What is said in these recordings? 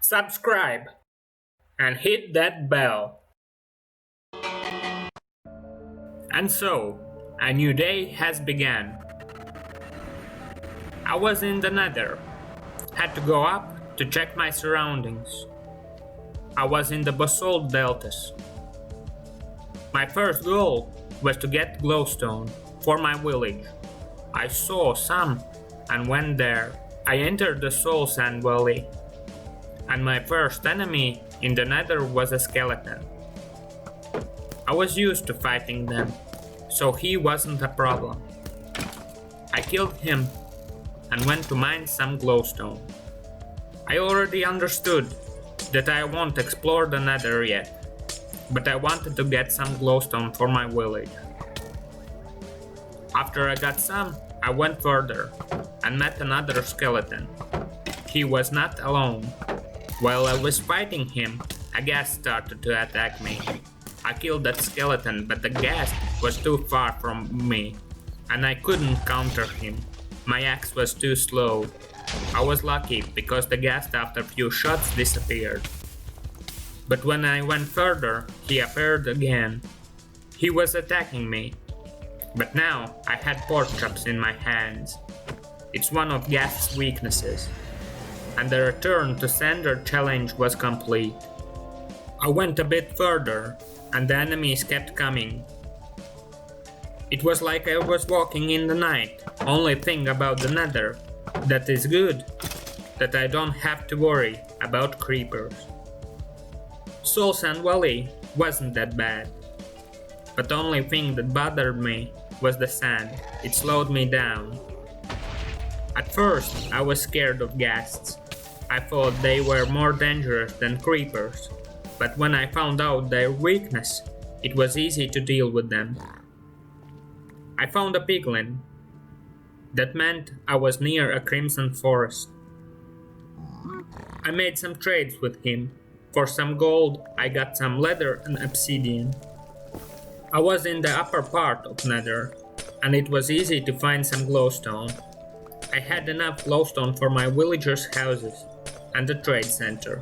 subscribe, and hit that bell. And so, a new day has begun. I was in the Nether, had to go up to check my surroundings. I was in the basalt deltas. My first goal was to get glowstone for my village. I saw some and went there. I entered the soul sand valley, and my first enemy in the Nether was a skeleton. I was used to fighting them, so he wasn't a problem. I killed him and went to mine some glowstone. I already understood that I won't explore the Nether yet, but I wanted to get some glowstone for my village. After I got some, I went further and met another skeleton. He was not alone. While I was fighting him, a ghast started to attack me. I killed that skeleton, but the ghast was too far from me, and I couldn't counter him. My axe was too slow. I was lucky because the ghast after a few shots disappeared. But when I went further, he appeared again. He was attacking me. But now I had pork chops in my hands. It's one of ghast's weaknesses. And the return to sender challenge was complete. I went a bit further, and the enemies kept coming. It was like I was walking in the night. Only thing about the Nether that is good, that I don't have to worry about creepers. Soul Sand Valley wasn't that bad, but the only thing that bothered me was the sand. It slowed me down. At first, I was scared of ghasts. I thought they were more dangerous than creepers, but when I found out their weakness, it was easy to deal with them. I found a piglin. That meant I was near a crimson forest. I made some trades with him. For some gold, I got some leather and obsidian. I was in the upper part of Nether, and it was easy to find some glowstone. I had enough glowstone for my villagers' houses and the trade center.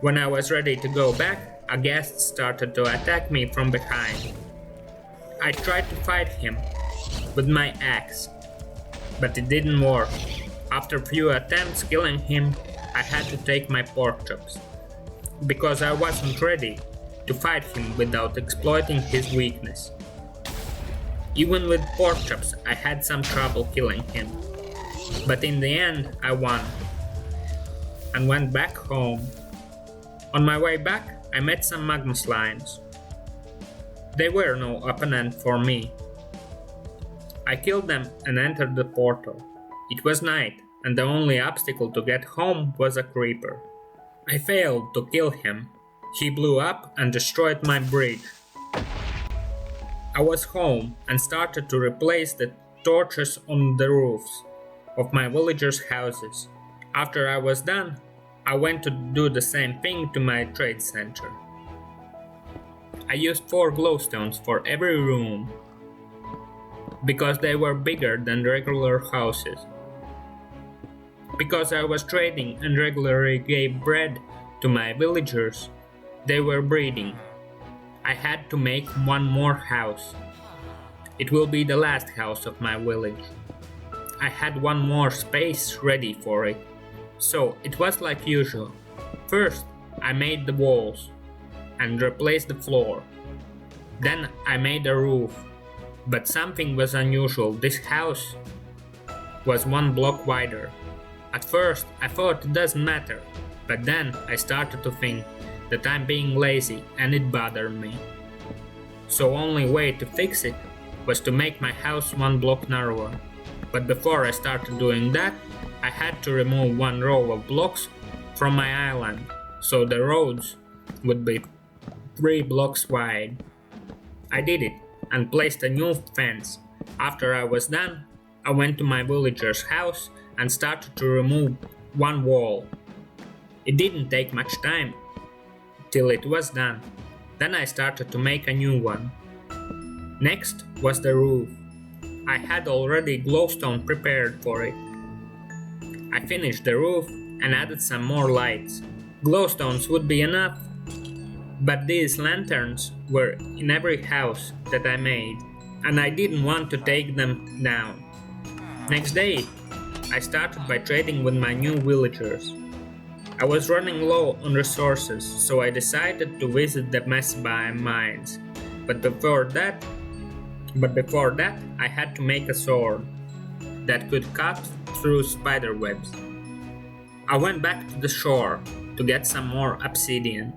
When I was ready to go back, a ghast started to attack me from behind. I tried to fight him with my axe, but it didn't work. After a few attempts killing him, I had to take my pork chops, because I wasn't ready to fight him without exploiting his weakness. Even with pork chops, I had some trouble killing him, but in the end I won and went back home. On my way back, I met some magma slimes. They were no opponent for me. I killed them and entered the portal. It was night, and the only obstacle to get home was a creeper. I failed to kill him. He blew up and destroyed my bridge. I was home and started to replace the torches on the roofs of my villagers' houses. After I was done, I went to do the same thing to my trade center. I used 4 glowstones for every room, because they were bigger than regular houses. Because I was trading and regularly gave bread to my villagers, they were breeding. I had to make one more house. It will be the last house of my village. I had one more space ready for it, so it was like usual. First, I made the walls and replaced the floor. Then I made a roof. But something was unusual. This house was 1 block wider. At first, I thought it doesn't matter, but then I started to think that I'm being lazy and it bothered me. So only way to fix it was to make my house 1 block narrower. But before I started doing that, I had to remove 1 row of blocks from my island, so the roads would be 3 blocks wide. I did it and placed a new fence. After I was done, I went to my villager's house and started to remove 1 wall. It didn't take much time till it was done. Then I started to make a new one. Next was the roof. I had already glowstone prepared for it. I finished the roof and added some more lights. Glowstones would be enough, but these lanterns were in every house that I made, and I didn't want to take them down. Next day, I started by trading with my new villagers. I was running low on resources, so I decided to visit the Messby mines. But before that, I had to make a sword that could cut through spider webs. I went back to the shore to get some more obsidian.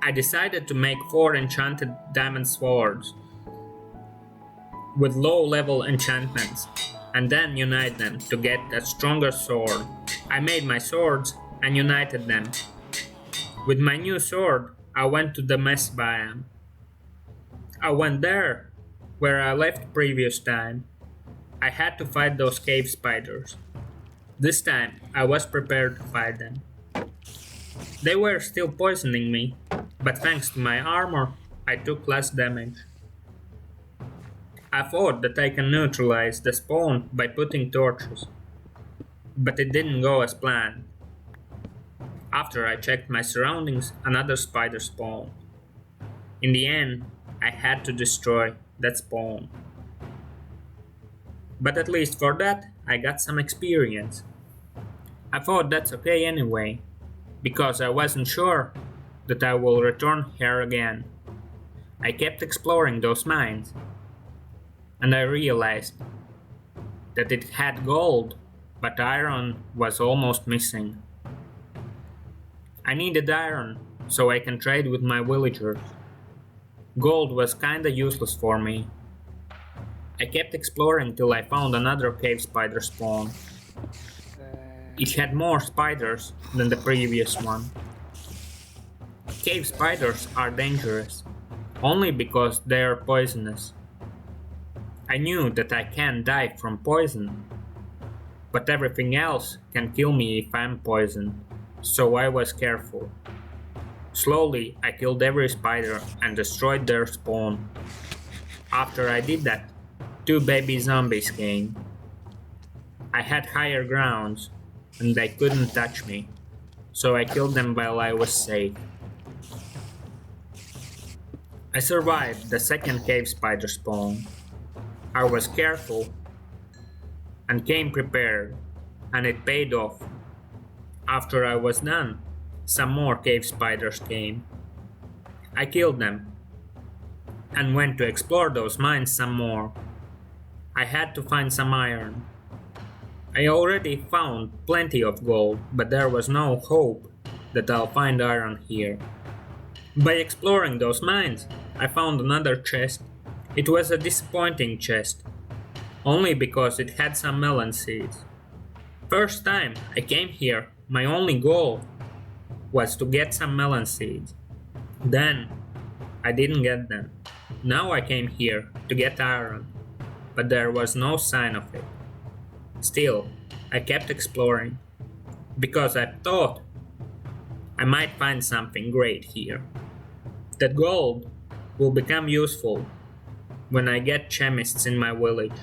I decided to make 4 enchanted diamond swords with low-level enchantments, and then unite them to get a stronger sword. I made my swords and united them. With my new sword, I went to the mess biome. I went there, where I left previous time. I had to fight those cave spiders. This time, I was prepared to fight them. They were still poisoning me, but thanks to my armor, I took less damage. I thought that I can neutralize the spawn by putting torches, but it didn't go as planned. After I checked my surroundings, another spider spawned. In the end, I had to destroy that spawn. But at least for that, I got some experience. I thought that's okay anyway, because I wasn't sure that I will return here again. I kept exploring those mines, and I realized that it had gold, but iron was almost missing. I needed iron so I can trade with my villagers. Gold was kinda useless for me. I kept exploring till I found another cave spider spawn. It had more spiders than the previous one. Cave spiders are dangerous, only because they are poisonous. I knew that I can't die from poison, but everything else can kill me if I'm poisoned, so I was careful. Slowly, I killed every spider and destroyed their spawn. After I did that, 2 baby zombies came. I had higher grounds, and they couldn't touch me, so I killed them while I was safe. I survived the second cave spider spawn. I was careful and came prepared, and it paid off. After I was done, some more cave spiders came. I killed them and went to explore those mines some more. I had to find some iron. I already found plenty of gold, but there was no hope that I'll find iron here. By exploring those mines, I found another chest. It was a disappointing chest, only because it had some melon seeds. First time I came here, my only goal was to get some melon seeds. Then, I didn't get them. Now I came here to get iron, but there was no sign of it. Still, I kept exploring, because I thought I might find something great here. That gold will become useful when I get chemists in my village.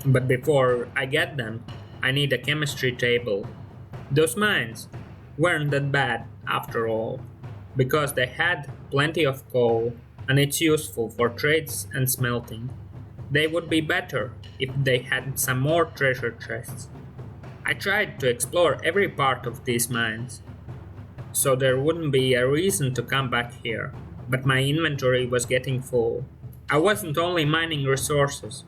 But before I get them, I need a chemistry table. Those mines weren't that bad after all, because they had plenty of coal and it's useful for trades and smelting. They would be better if they had some more treasure chests. I tried to explore every part of these mines, so there wouldn't be a reason to come back here, but my inventory was getting full. I wasn't only mining resources,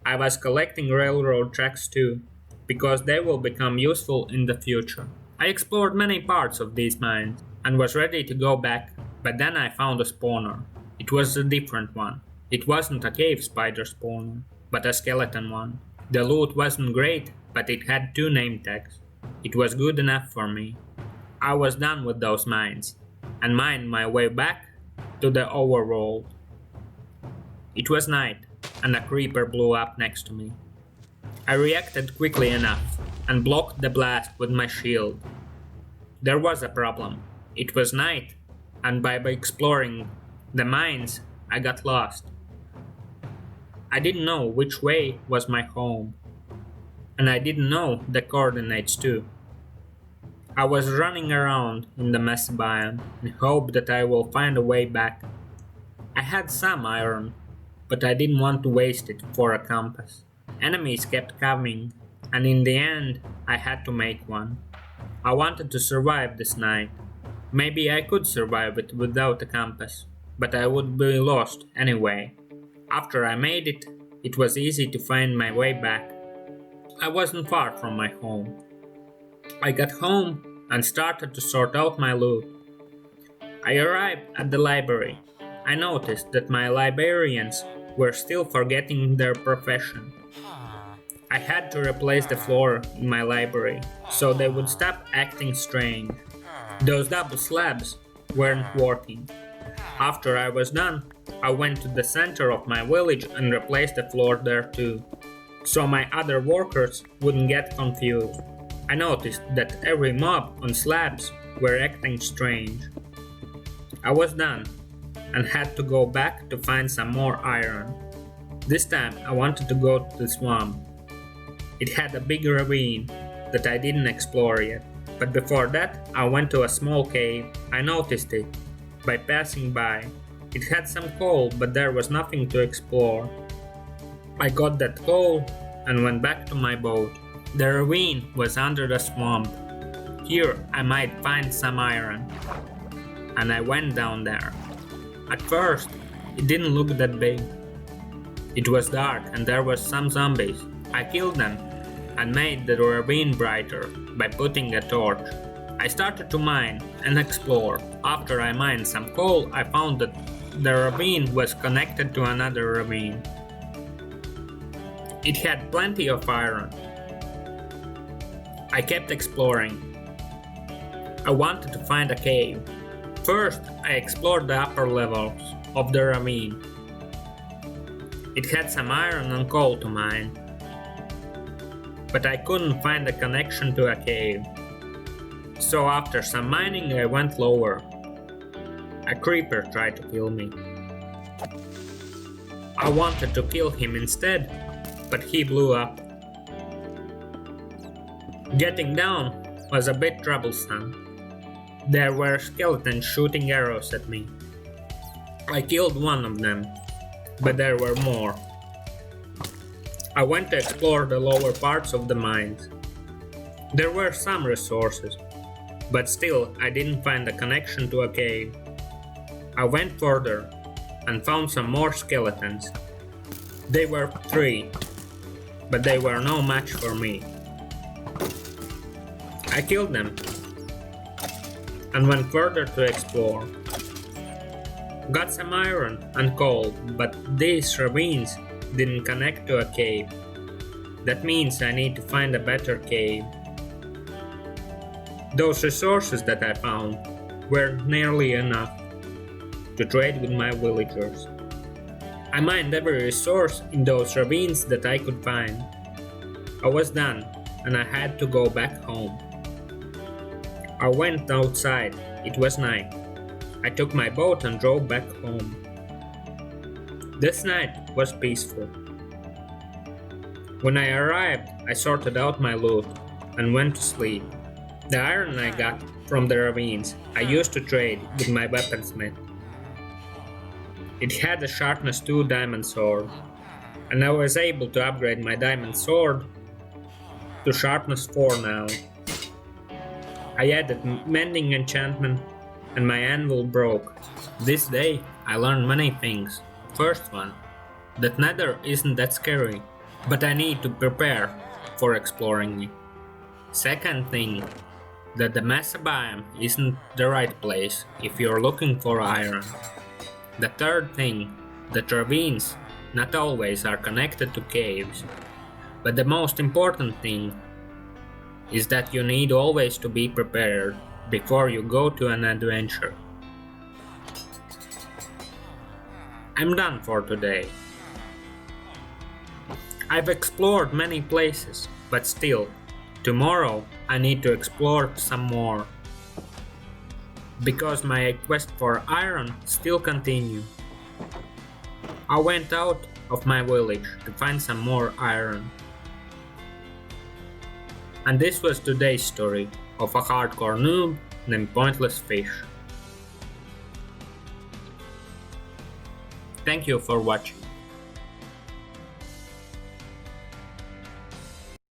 I was collecting railroad tracks too, because they will become useful in the future. I explored many parts of these mines and was ready to go back, but then I found a spawner. It was a different one. It wasn't a cave spider spawner, but a skeleton one. The loot wasn't great, but it had 2 name tags. It was good enough for me. I was done with those mines, and mined my way back to the overworld. It was night, and a creeper blew up next to me. I reacted quickly enough, and blocked the blast with my shield. There was a problem. It was night, and by exploring the mines, I got lost. I didn't know which way was my home, and I didn't know the coordinates too. I was running around in the mess biome in hope that I will find a way back. I had some iron, but I didn't want to waste it for a compass. Enemies kept coming, and in the end, I had to make one. I wanted to survive this night. Maybe I could survive it without a compass, but I would be lost anyway. After I made it, it was easy to find my way back. I wasn't far from my home. I got home and started to sort out my loot. I arrived at the library. I noticed that my librarians were still forgetting their profession. I had to replace the floor in my library so they would stop acting strange. Those double slabs weren't working. After I was done, I went to the center of my village and replaced the floor there too, so my other workers wouldn't get confused. I noticed that every mob on slabs were acting strange. I was done and had to go back to find some more iron. This time I wanted to go to the swamp. It had a big ravine that I didn't explore yet, but before that I went to a small cave. I noticed it by passing by. It had some coal, but there was nothing to explore. I got that coal and went back to my boat. The ravine was under the swamp. Here I might find some iron. And I went down there. At first, it didn't look that big. It was dark and there were some zombies. I killed them and made the ravine brighter by putting a torch. I started to mine and explore. After I mined some coal, I found that the ravine was connected to another ravine. It had plenty of iron. I kept exploring. I wanted to find a cave. First, I explored the upper levels of the ravine. It had some iron and coal to mine, but I couldn't find a connection to a cave. So after some mining, I went lower. A creeper tried to kill me. I wanted to kill him instead, but he blew up. Getting down was a bit troublesome. There were skeletons shooting arrows at me. I killed one of them, but there were more. I went to explore the lower parts of the mines. There were some resources, but still I didn't find a connection to a cave. I went further and found some more skeletons. They were 3, but they were no match for me. I killed them and went further to explore. Got some iron and coal, but these ravines didn't connect to a cave. That means I need to find a better cave. Those resources that I found were nearly enough to trade with my villagers. I mined every resource in those ravines that I could find. I was done and I had to go back home. I went outside. It was night. I took my boat and drove back home. This night was peaceful. When I arrived, I sorted out my loot and went to sleep. The iron I got from the ravines I used to trade with my weaponsmith. It had a sharpness 2 diamond sword, and I was able to upgrade my diamond sword to sharpness 4 now. I added mending enchantment and my anvil broke. This day I learned many things. First one, that Nether isn't that scary, but I need to prepare for exploring it. Second thing, that the mesa biome isn't the right place if you're looking for iron. The third thing, that ravines not always are connected to caves. But the most important thing is that you need always to be prepared before you go to an adventure. I'm done for today. I've explored many places, but still, tomorrow I need to explore some more. Because my quest for iron still continues. I went out of my village to find some more iron. And this was today's story. of a hardcore noob named Pointless Fish. Thank you for watching.